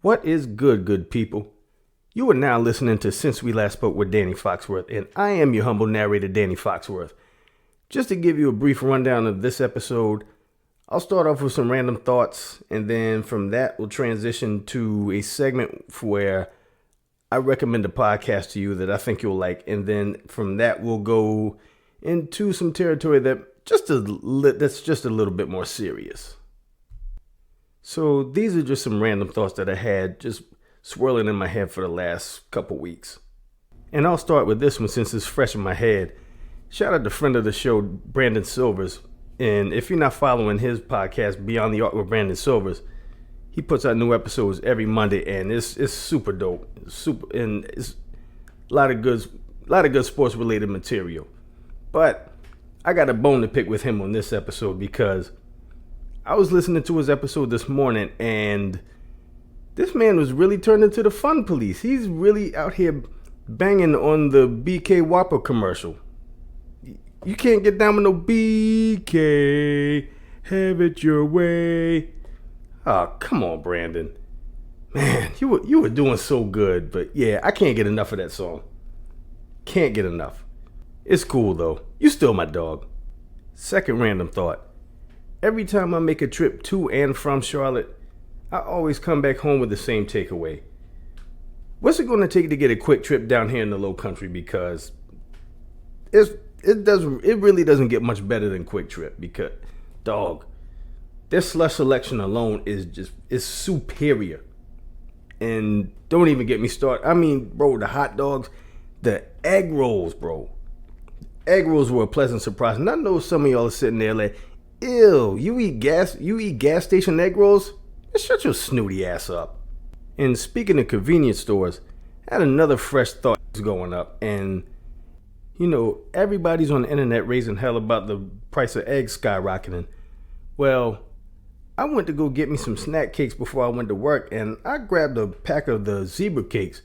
What is good, good people? You are now listening to Since We Last Spoke with Danny Foxworth, and I am your humble narrator, Danny Foxworth. Just to give you a brief rundown of this episode, I'll start off with some random thoughts, and then from that we'll transition to a segment where I recommend a podcast to you that I think you'll like, and then from that we'll go into some territory that's just a little bit more serious. So these are just some random thoughts that I had just swirling in my head for the last couple weeks. And I'll start with this one since it's fresh in my head. Shout out to friend of the show, Brandon Silvers. And if you're not following his podcast, Beyond the Art with Brandon Silvers, he puts out new episodes every Monday, and it's super dope. And it's a lot of good sports related material. But I got a bone to pick with him on this episode because I was listening to his episode this morning, and this man was really turned into the fun police. He's really out here banging on the BK Whopper commercial. You can't get down with no BK, have it your way. Oh, come on, Brandon. Man, you were doing so good, but yeah, I can't get enough of that song. Can't get enough. It's cool though. You still my dog. Second random thought. Every time I make a trip to and from Charlotte, I always come back home with the same takeaway. What's it going to take to get a quick trip down here in the low country? Because it really doesn't get much better than Quick Trip. Because, dog, their slush selection alone is superior. And don't even get me started. I mean, bro, the hot dogs, the egg rolls, bro. Egg rolls were a pleasant surprise. And I know some of y'all are sitting there like, ew, you eat gas station egg rolls? Shut your snooty ass up. And speaking of convenience stores, I had another fresh thought going up. And, you know, everybody's on the internet raising hell about the price of eggs skyrocketing. Well, I went to go get me some snack cakes before I went to work, and I grabbed a pack of the zebra cakes.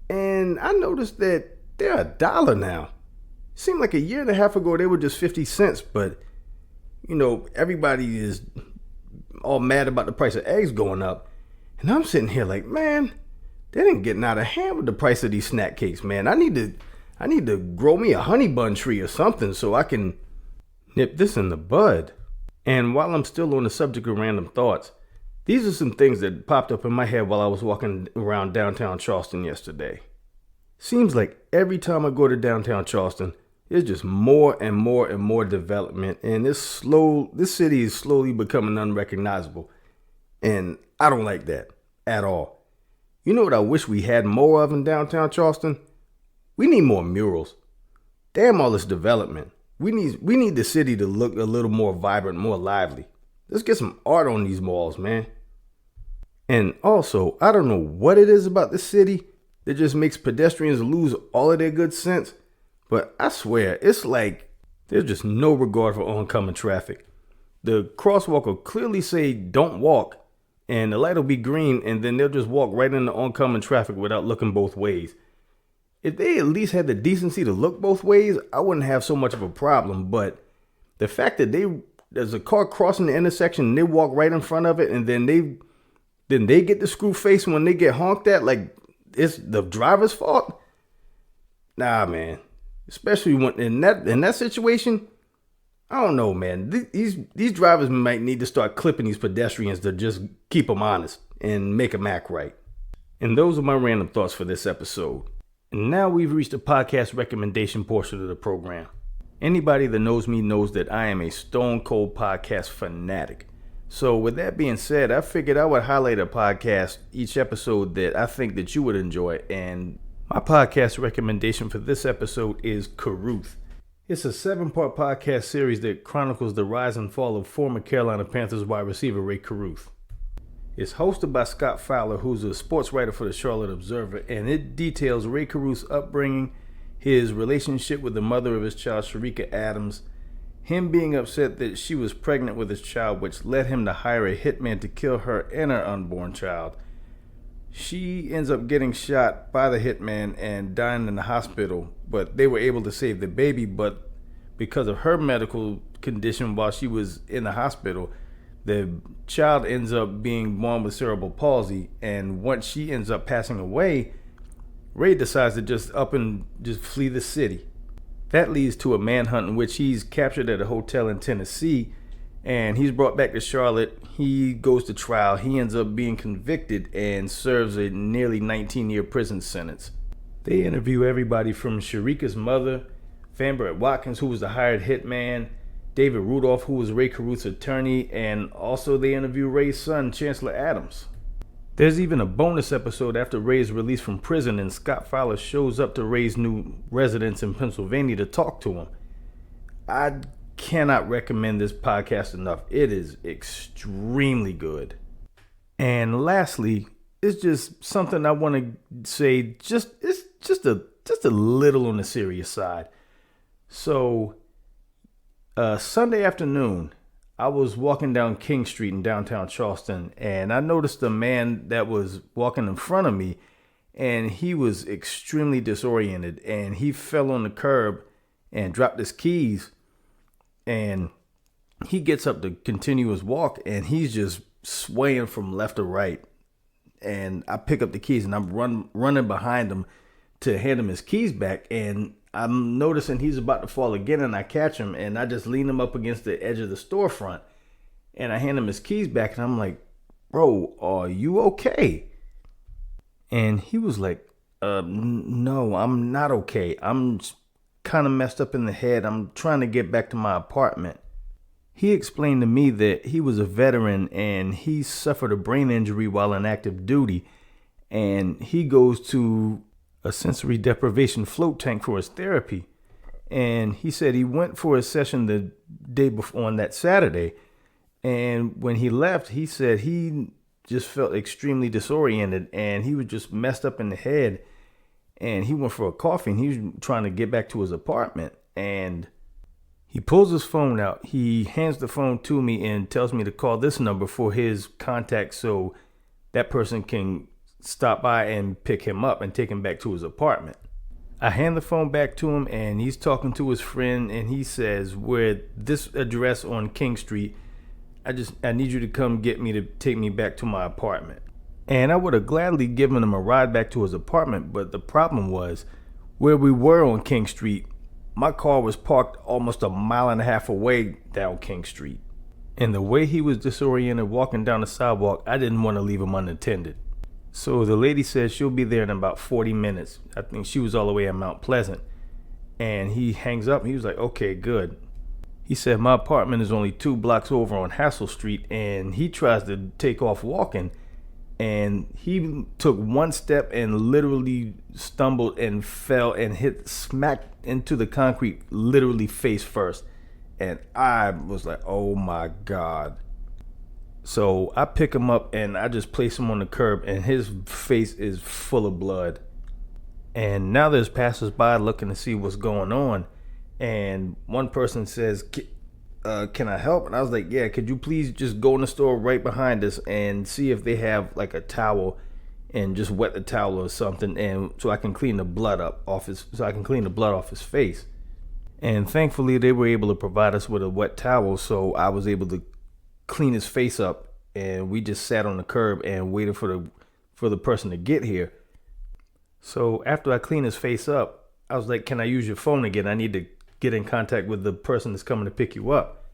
And I noticed that they're $1 now. Seemed like a year and a half ago they were just 50 cents, but you know, everybody is all mad about the price of eggs going up. And I'm sitting here like, man, they ain't getting out of hand with the price of these snack cakes, man. I need to grow me a honey bun tree or something so I can nip this in the bud. And while I'm still on the subject of random thoughts, these are some things that popped up in my head while I was walking around downtown Charleston yesterday. Seems like every time I go to downtown Charleston, there's just more and more and more development, and this city is slowly becoming unrecognizable. And I don't like that at all. You know what I wish we had more of in downtown Charleston? We need more murals. Damn all this development. We need the city to look a little more vibrant, more lively. Let's get some art on these malls, man. And also, I don't know what it is about this city that just makes pedestrians lose all of their good sense. But I swear, it's like there's just no regard for oncoming traffic. The crosswalk will clearly say don't walk, and the light will be green, and then they'll just walk right into oncoming traffic without looking both ways. If they at least had the decency to look both ways, I wouldn't have so much of a problem. But the fact that there's a car crossing the intersection and they walk right in front of it, and then they get the screw face when they get honked at like it's the driver's fault. Nah, man. Especially when in that situation, I don't know, man. These drivers might need to start clipping these pedestrians to just keep them honest and make them act right. And those are my random thoughts for this episode. And now we've reached the podcast recommendation portion of the program. Anybody that knows me knows that I am a stone cold podcast fanatic. So with that being said, I figured I would highlight a podcast each episode that I think that you would enjoy. And my podcast recommendation for this episode is Caruth. It's a 7-part podcast series that chronicles the rise and fall of former Carolina Panthers wide receiver Ray Caruth. It's hosted by Scott Fowler, who's a sports writer for the Charlotte Observer, and it details Ray Caruth's upbringing, his relationship with the mother of his child, Sharika Adams, him being upset that she was pregnant with his child, which led him to hire a hitman to kill her and her unborn child. She ends up getting shot by the hitman and dying in the hospital, but they were able to save the baby. But because of her medical condition while she was in the hospital, The child ends up being born with cerebral palsy, and once she ends up passing away, Ray decides to just up and just flee the city. That leads to a manhunt in which he's captured at a hotel in Tennessee, and he's brought back to Charlotte. He goes to trial. He ends up being convicted and serves a nearly 19-year prison sentence. They interview everybody from Sharika's mother, Vanbert Watkins, who was the hired hitman, David Rudolph, who was Ray Caruth's attorney, and also they interview Ray's son, Chancellor Adams. There's even a bonus episode after Ray is released from prison, and Scott Fowler shows up to Ray's new residence in Pennsylvania to talk to him. I cannot recommend this podcast enough. It is extremely good. And lastly, it's just something I want to say. It's just a little on the serious side. So, Sunday afternoon, I was walking down King Street in downtown Charleston, and I noticed a man that was walking in front of me, and he was extremely disoriented, and he fell on the curb and dropped his keys, and he gets up to continue his walk, and he's just swaying from left to right. And I pick up the keys, and I'm running behind him to hand him his keys back, and I'm noticing he's about to fall again, and I catch him, and I just lean him up against the edge of the storefront, and I hand him his keys back, and I'm like, "Bro, are you okay?" And he was like, no, I'm not okay. I'm kind of messed up in the head. I'm trying to get back to my apartment." He explained to me that he was a veteran, and he suffered a brain injury while in active duty, and he goes to a sensory deprivation float tank for his therapy. And he said he went for a session the day before on that Saturday. And when he left, he said he just felt extremely disoriented, and he was just messed up in the head. And he went for a coffee, and he was trying to get back to his apartment. And he pulls his phone out. He hands the phone to me and tells me to call this number for his contact so that person can stop by and pick him up and take him back to his apartment. I hand the phone back to him, and he's talking to his friend, and he says, "We're at this address on King Street. I need you to come get me to take me back to my apartment." And I would have gladly given him a ride back to his apartment, but the problem was where we were on King Street, my car was parked almost a mile and a half away down King Street. And the way he was disoriented walking down the sidewalk, I didn't want to leave him unattended. So the lady said she'll be there in about 40 minutes. I think she was all the way in Mount Pleasant. And he hangs up. He was like, "Okay, good." He said, "My apartment is only 2 blocks over on Hassel Street." And he tries to take off walking. And he took one step and literally stumbled and fell and hit smack into the concrete, literally face first. And I was like, "Oh my God." So I pick him up and I just place him on the curb, and his face is full of blood. And now there's passersby looking to see what's going on. And one person says, can I help? And I was like, "Yeah, could you please just go in the store right behind us and see if they have like a towel and just wet the towel or something, and so I can clean the blood off his face." And thankfully they were able to provide us with a wet towel, so I was able to clean his face up, and we just sat on the curb and waited for the person to get here. So after I cleaned his face up, I was like, "Can I use your phone again? I need to get in contact with the person that's coming to pick you up."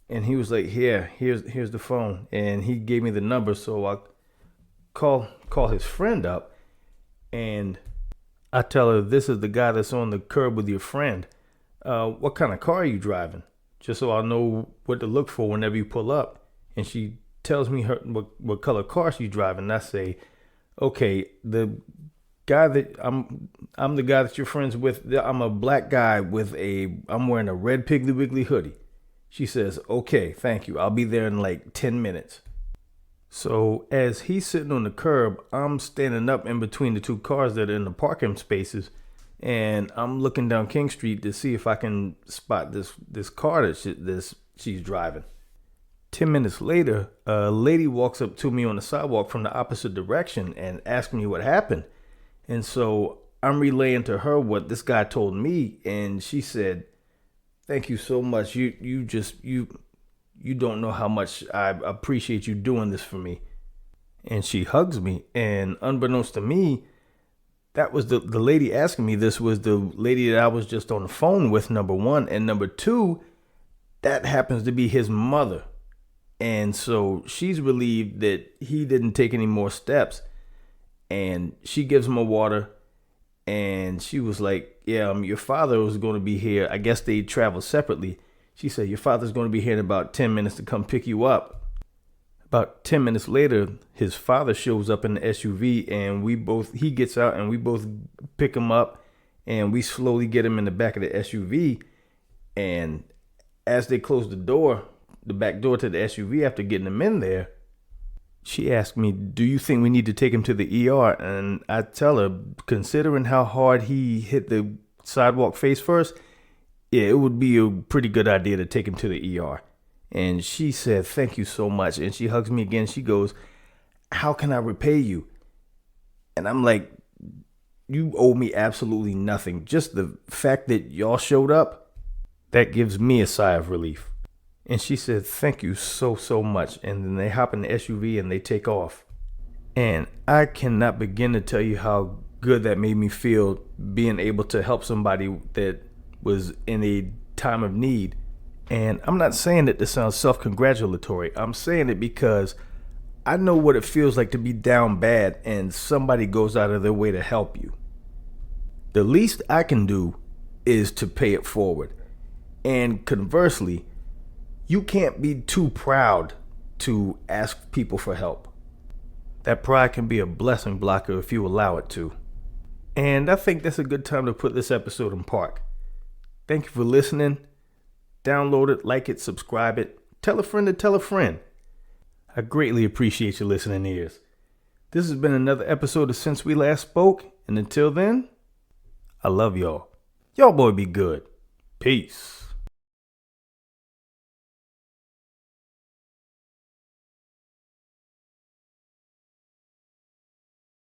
And he was like, here's the phone. And he gave me the number, so I call his friend up, and I tell her, "This is the guy that's on the curb with your friend. What kind of car are you driving? Just so I'll know what to look for whenever you pull up." And she tells me what color car she's driving. And I say, "Okay, the guy that I'm the guy that you're friends with. I'm a black guy I'm wearing a red Piggly Wiggly hoodie." She says, "Okay, thank you. I'll be there in like 10 minutes. So as he's sitting on the curb, I'm standing up in between the 2 cars that are in the parking spaces, and I'm looking down King Street to see if I can spot this car that she's driving. 10 minutes later, a lady walks up to me on the sidewalk from the opposite direction and asks me what happened. And so I'm relaying to her what this guy told me, and she said, "Thank you so much. You You don't know how much I appreciate you doing this for me." And she hugs me. And unbeknownst to me, that was the lady asking me this was the lady that I was just on the phone with, number one. And number two, that happens to be his mother. And so she's relieved that he didn't take any more steps. And she gives him a water. And she was like, "Yeah, your father was going to be here." I guess they travel separately. She said, "Your father's going to be here in about 10 minutes to come pick you up." About 10 minutes later, his father shows up in the SUV, and he gets out and we both pick him up, and we slowly get him in the back of the SUV. And as they close the back door to the SUV, after getting him in there, she asked me, "Do you think we need to take him to the ER?" And I tell her, considering how hard he hit the sidewalk face first, yeah, it would be a pretty good idea to take him to the ER. And she said, "Thank you so much." And she hugs me again. She goes, "How can I repay you?" And I'm like, "You owe me absolutely nothing. Just the fact that y'all showed up, that gives me a sigh of relief." And she said, "Thank you so, so much." And then they hop in the SUV and they take off. And I cannot begin to tell you how good that made me feel, being able to help somebody that was in a time of need. And I'm not saying that to sound self-congratulatory. I'm saying it because I know what it feels like to be down bad and somebody goes out of their way to help you. The least I can do is to pay it forward. And conversely, you can't be too proud to ask people for help. That pride can be a blessing blocker if you allow it to. And I think that's a good time to put this episode in park. Thank you for listening. Download it, like it, subscribe it. Tell a friend to tell a friend. I greatly appreciate your listening ears. This has been another episode of Since We Last Spoke. And until then, I love y'all. Y'all boy be good. Peace.